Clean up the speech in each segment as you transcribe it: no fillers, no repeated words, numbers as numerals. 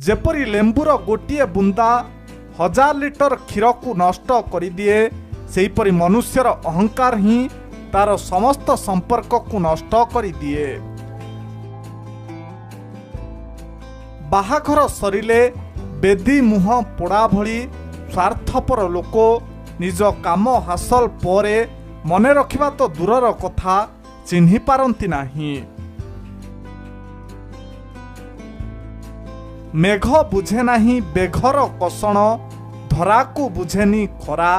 जेपरी लेंबुर गोटिए बुंदा 1000 litre क्षीर को नष्ट कर दिए, सेहीपरि मनुष्यर अहंकार ही तार समस्त संपर्क को नष्ट कर दिए। बाहाघर सरिले बेदी मुह पोड़ा भली स्वार्थपर लोक निज काम हासिल परे मने रखिबा तो दूरर कथा चिन्हि पारंती नाही। मेघ बुझे नाही बेघर कषण, धरा को बुझेनी खरा,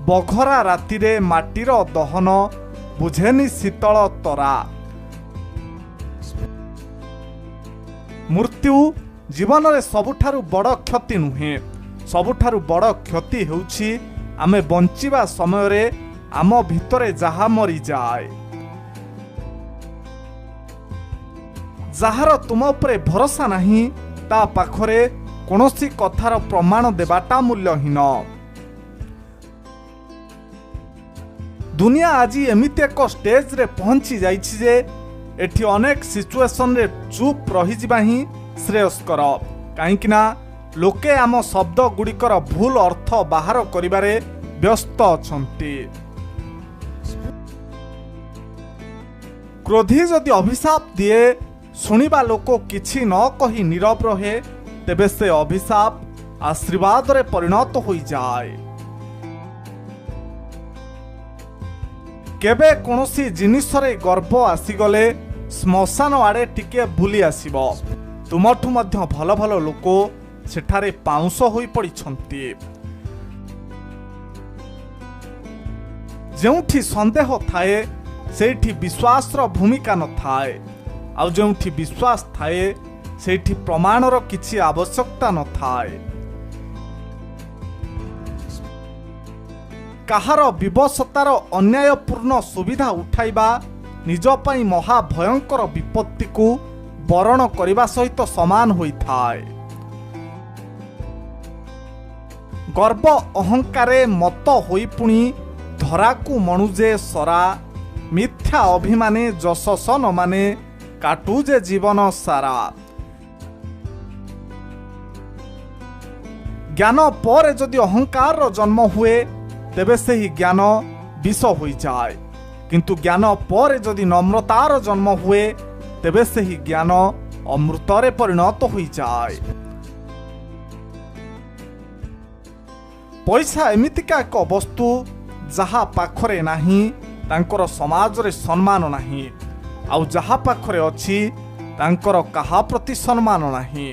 बघरा रातिरे माटीर दहन, बुझेनी शीतल तरा। मृत्यु जीवन रे सबुठारु बड़ क्षति नुहे, सबुठारु बड़ क्षति हेउछि आमे बंचिबा समय रे आम भितरे जहा मरी जाए। जहार तुम उपरे भरोसा नहीं ता पाखरे कोनोसी कथार प्रमाण देबाटा मूल्यहीन। दुनिया आज एमिति एक स्टेज रे पहुंची जाइछि जे एठी अनेक सिचुएशन रे चुप रही जिबा ही श्रेयस्कर, काईकिना लोके आम शब्द गुड़िकर भूल अर्थ बाहर करिबारे व्यस्त अछंती। क्रोधी जदि अभिशाप दिए सुनिबा लोक किछि न कही नीरव रहे, तेबे से अभिशाप आशीर्वाद रे परिणत हो जाए। केबे कोनोसी जिनिस रे गर्व आसीगले श्मशान आड़े टिके भूली आसीबो। तुमठु मध्य भल भल लोक सेठारे पाउंस होई पड़िछंती। जेउठी संदेह थाए सेठी विश्वास रो भूमिका न थाए, आउ जेउठी विश्वास थाए सेठी प्रमाणर किछि आवश्यकता न थाए। काहार विवशतार अन्यायपूर्ण सुविधा उठाइबा निज पई महाभयंकर विपत्ति को बरण करने सहित समान होई थाए। गर्व अहंकारे मत होई पुणी धरा को मणुजे सरा, मिथ्या अभिमाने जशस न माने काटुजे जीवन सारा। ज्ञान पर जदि अहंकार जन्म हुए तेबे से ही ज्ञान विष हो जाए, किंतु ज्ञान पर जदि नम्रतार जन्म हुए तेबे से ही ज्ञान अमृतरे परिणत हो जाए। पैसा एमितिका एक वस्तु जहा पाखरे नाही तांकर समाज रे सम्मान नाही, आउ जहा पाखरे अछि तांकर कहा प्रति सम्मान नाही।